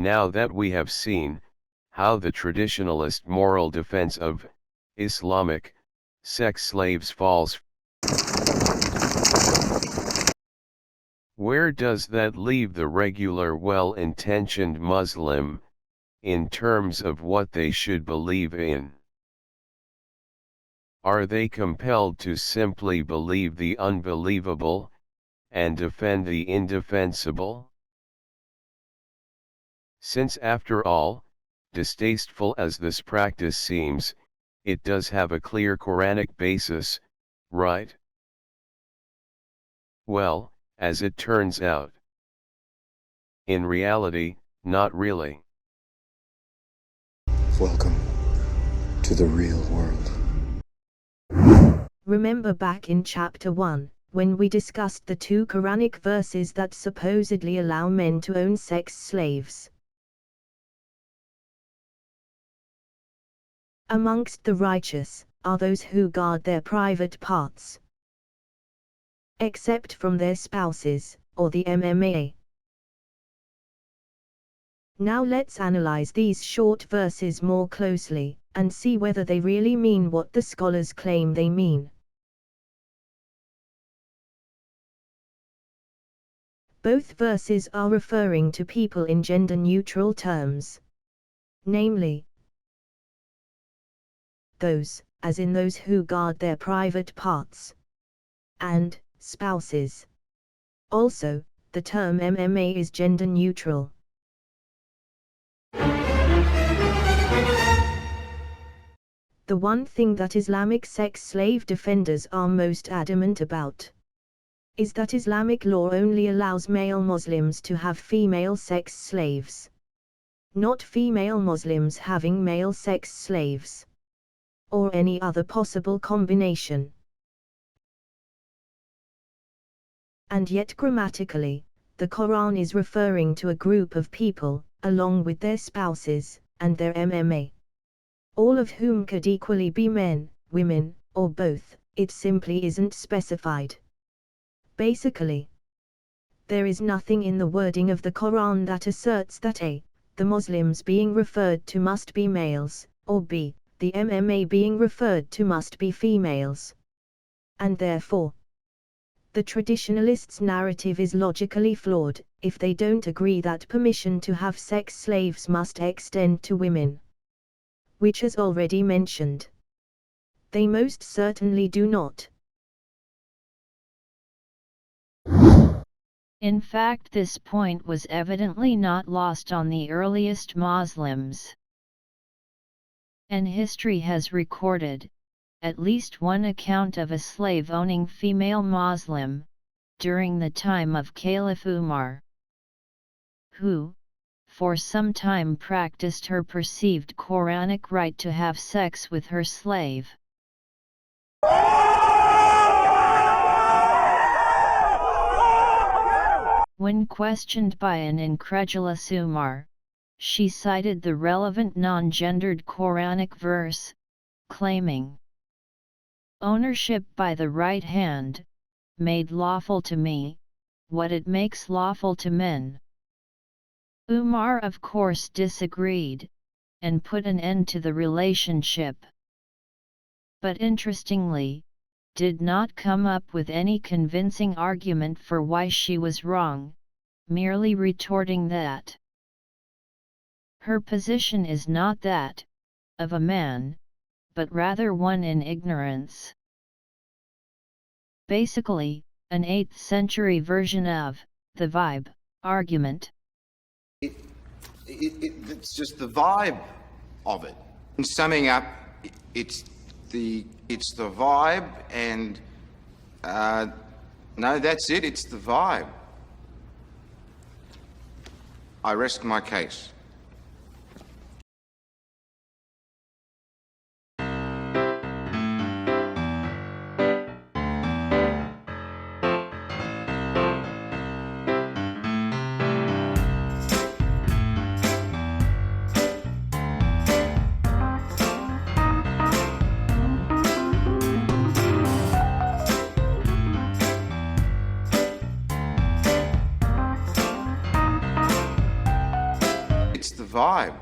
Now that we have seen how the traditionalist moral defense of Islamic sex slaves falls, where does that leave the regular well-intentioned Muslim, in terms of what they should believe in? Are they compelled to simply believe the unbelievable, and defend the indefensible? Since after all, distasteful as this practice seems, it does have a clear Quranic basis, right? Well, as it turns out. In reality, not really. Welcome to the real world. Remember back in chapter 1, when we discussed the 2 Quranic verses that supposedly allow men to own sex slaves. Amongst the righteous are those who guard their private parts, except from their spouses, or the MMA. Now let's analyze these short verses more closely, and see whether they really mean what the scholars claim they mean. Both verses are referring to people in gender-neutral terms. Namely, those, as in those who guard their private parts, and spouses. Also, the term MMA is gender-neutral. The one thing that Islamic sex slave defenders are most adamant about is that Islamic law only allows male Muslims to have female sex slaves, not female Muslims having male sex slaves, or any other possible combination. And yet grammatically, the Quran is referring to a group of people, along with their spouses, and their MMA. All of whom could equally be men, women, or both, it simply isn't specified. Basically, there is nothing in the wording of the Quran that asserts that A, the Muslims being referred to must be males, or B, the MMA being referred to must be females. And therefore, the traditionalists' narrative is logically flawed, if they don't agree that permission to have sex slaves must extend to women. Which as already mentioned, they most certainly do not. In fact, this point was evidently not lost on the earliest Muslims. And history has recorded at least one account of a slave-owning female Muslim during the time of Caliph Umar, who, for some time, practiced her perceived Quranic right to have sex with her slave. When questioned by an incredulous Umar, she cited the relevant non-gendered Quranic verse, claiming, "Ownership by the right hand, made lawful to me, what it makes lawful to men." Umar of course disagreed, and put an end to the relationship. But interestingly, did not come up with any convincing argument for why she was wrong, merely retorting that her position is not that of a man, but rather one in ignorance. Basically, an 8th century version of the vibe argument. It's just the vibe of it. In summing up, it's the vibe, and no, that's it. It's the vibe. I rest my case. vibe.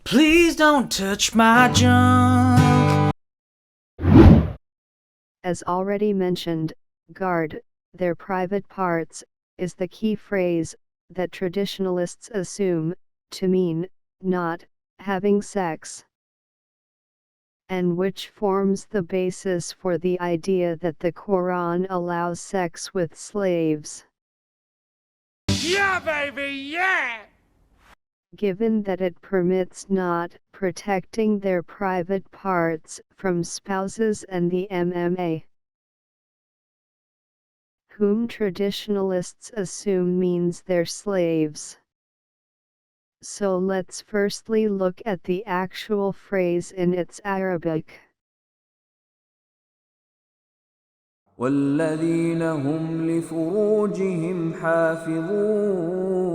Please don't touch my junk. As already mentioned, guard their private parts is the key phrase that traditionalists assume to mean not having sex, and which forms the basis for the idea that the Quran allows sex with slaves. Yeah, baby, yeah! Given that it permits not protecting their private parts from spouses and the MMA, whom traditionalists assume means their slaves. So let's firstly look at the actual phrase in its Arabic. والذين هم لفروجهم حافظون.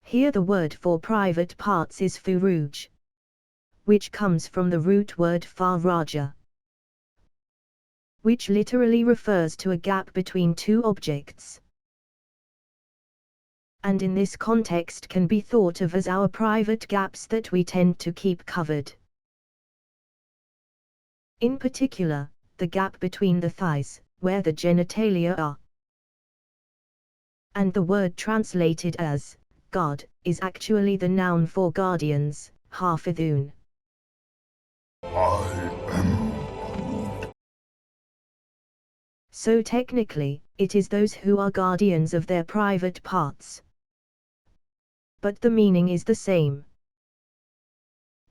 Here the word for private parts is furuj, which comes from the root word faraja, which literally refers to a gap between two objects, and in this context can be thought of as our private gaps that we tend to keep covered. In particular, the gap between the thighs, where the genitalia are. And the word translated as guard is actually the noun for guardians, hafidhun. So technically, it is those who are guardians of their private parts. But the meaning is the same.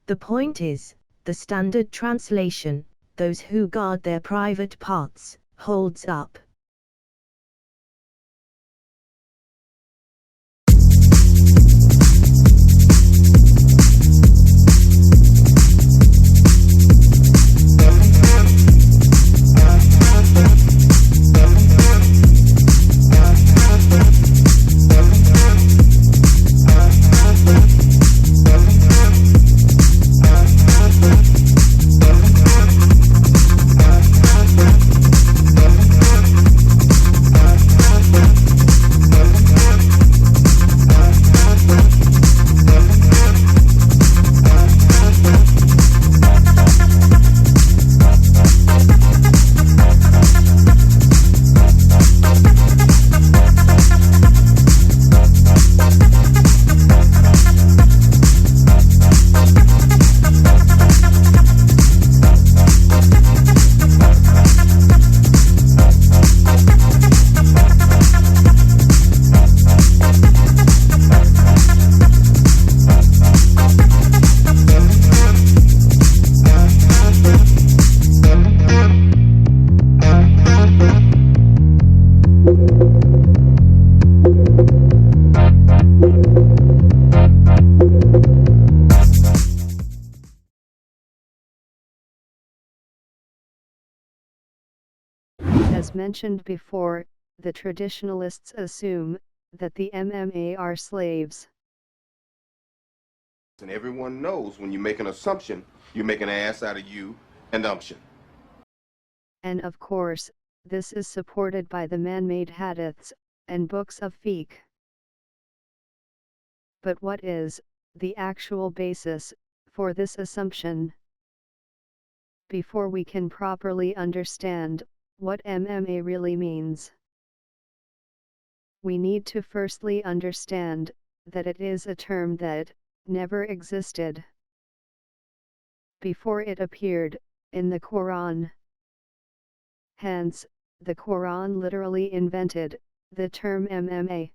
The point is, the standard translation, those who guard their private parts, holds up. As mentioned before, the traditionalists assume that the MMA are slaves. And everyone knows when you make an assumption, you make an ass out of you and umption. And of course, this is supported by the man-made hadiths and books of fiqh. But what is the actual basis for this assumption. Before we can properly understand what MMA really means, we need to firstly understand that it is a term that never existed before it appeared in the Quran. Hence, the Quran literally invented the term MMA.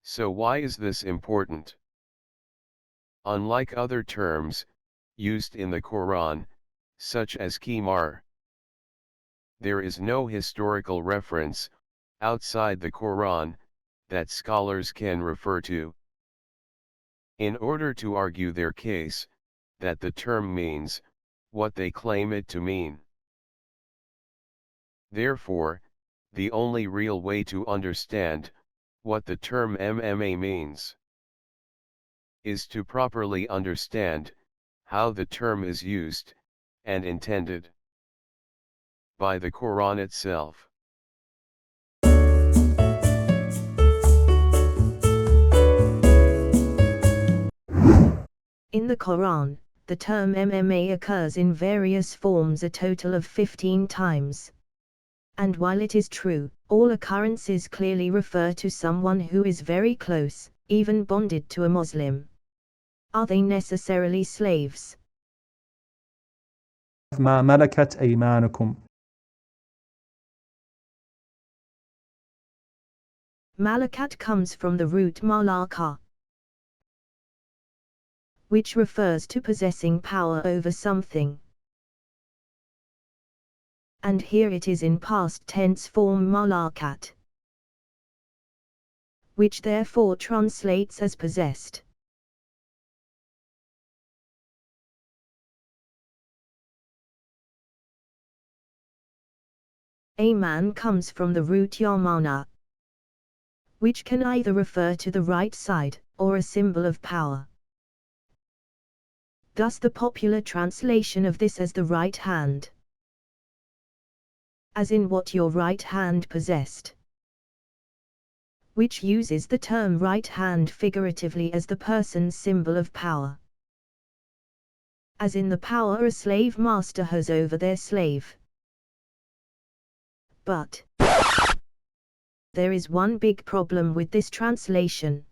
So why is this important? Unlike other terms used in the Quran, such as qimar, there is no historical reference outside the Quran that scholars can refer to in order to argue their case that the term means what they claim it to mean. Therefore, the only real way to understand what the term MMA means is to properly understand how the term is used and intended by the Quran itself. In the Quran, the term MMA occurs in various forms a total of 15 times. And while it is true, all occurrences clearly refer to someone who is very close, even bonded to a Muslim. Are they necessarily slaves? ما ملكت أيمانكم. Malakat comes from the root malaka, which refers to possessing power over something. And here it is in past tense form malakat, which therefore translates as possessed. Aman comes from the root yamana, which can either refer to the right side, or a symbol of power. Thus the popular translation of this as the right hand, as in what your right hand possessed, which uses the term right hand figuratively as the person's symbol of power, as in the power a slave master has over their slave. But there is one big problem with this translation.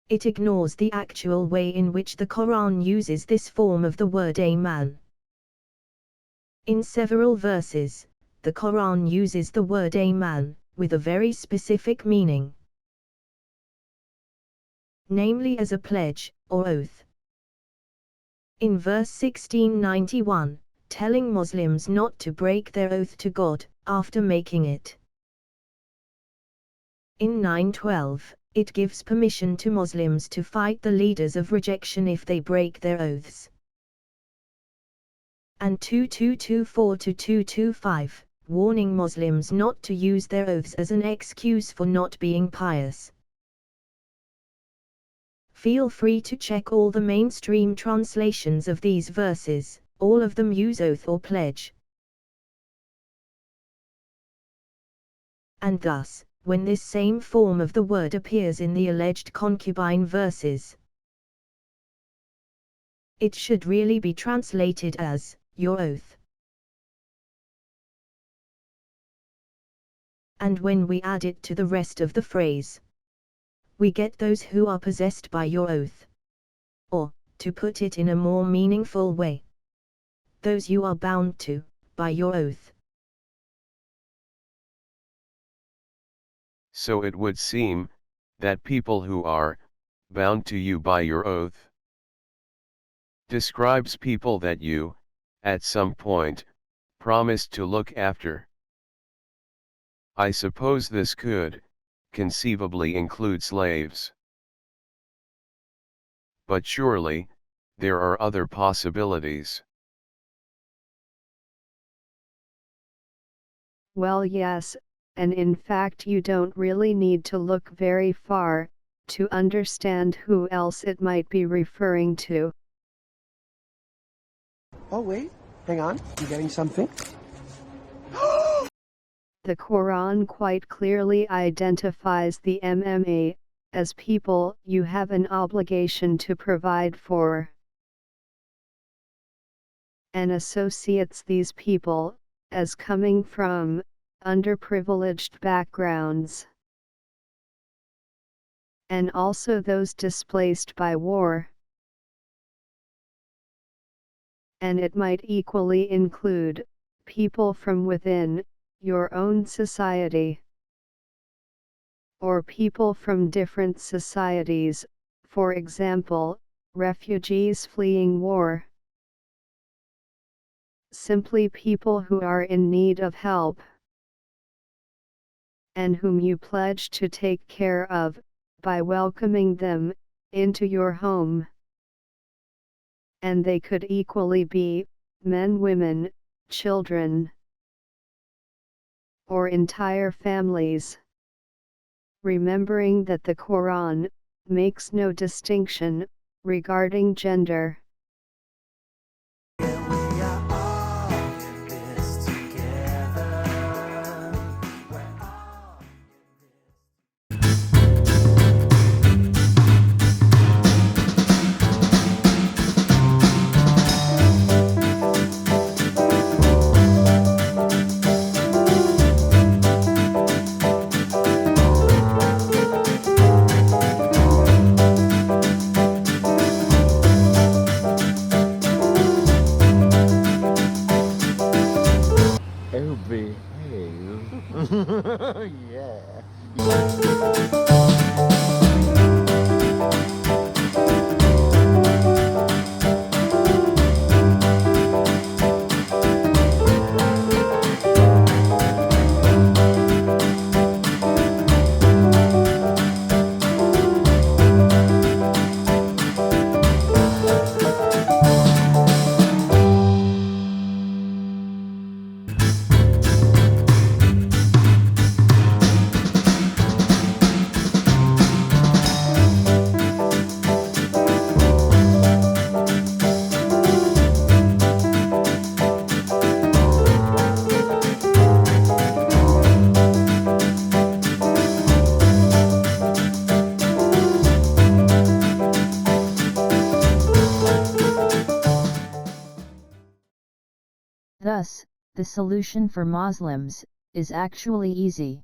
It ignores the actual way in which the Quran uses this form of the word Aman. In several verses, the Quran uses the word Aman with a very specific meaning, namely as a pledge or oath. In verse 1691, telling Muslims not to break their oath to God after making it. In 912, it gives permission to Muslims to fight the leaders of rejection if they break their oaths. And 2224-225, warning Muslims not to use their oaths as an excuse for not being pious. Feel free to check all the mainstream translations of these verses, all of them use oath or pledge. And thus, when this same form of the word appears in the alleged concubine verses, it should really be translated as, your oath. And when we add it to the rest of the phrase, we get those who are possessed by your oath. Or, to put it in a more meaningful way, those you are bound to, by your oath. So it would seem that people who are bound to you by your oath describes people that you, at some point, promised to look after. I suppose this could, conceivably include slaves. But surely, there are other possibilities. Well, yes, and in fact you don't really need to look very far to understand who else it might be referring to. Oh wait, hang on, I'm getting something. The Quran quite clearly identifies the MMA as people you have an obligation to provide for, and associates these people as coming from underprivileged backgrounds, and also those displaced by war. And it might equally include people from within your own society, or people from different societies, for example, refugees fleeing war. Simply people who are in need of help, and whom you pledge to take care of, by welcoming them into your home. And they could equally be men, women, children, or entire families. Remembering that the Quran makes no distinction regarding gender. Thus, the solution for Muslims is actually easy.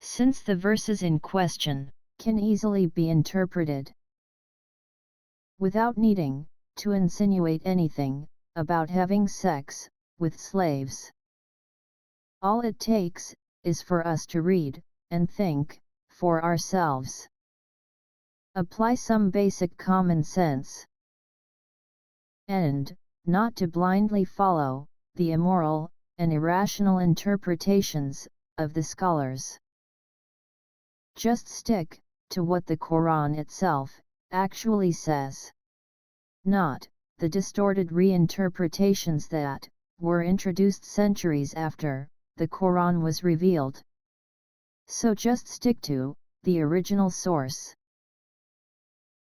Since the verses in question can easily be interpreted without needing to insinuate anything about having sex with slaves. All it takes is for us to read and think for ourselves. Apply some basic common sense, and not to blindly follow the immoral and irrational interpretations of the scholars. Just stick to what the Quran itself actually says, not the distorted reinterpretations that were introduced centuries after the Quran was revealed. So just stick to the original source.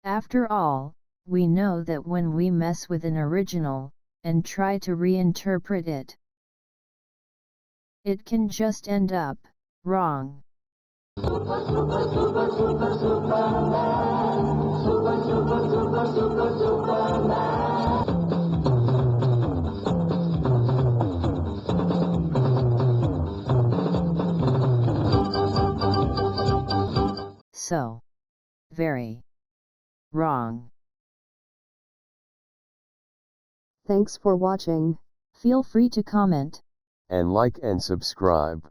After all, we know that when we mess with an original and try to reinterpret it, it can just end up wrong. So very wrong. Thanks for watching. Feel free to comment and like and subscribe.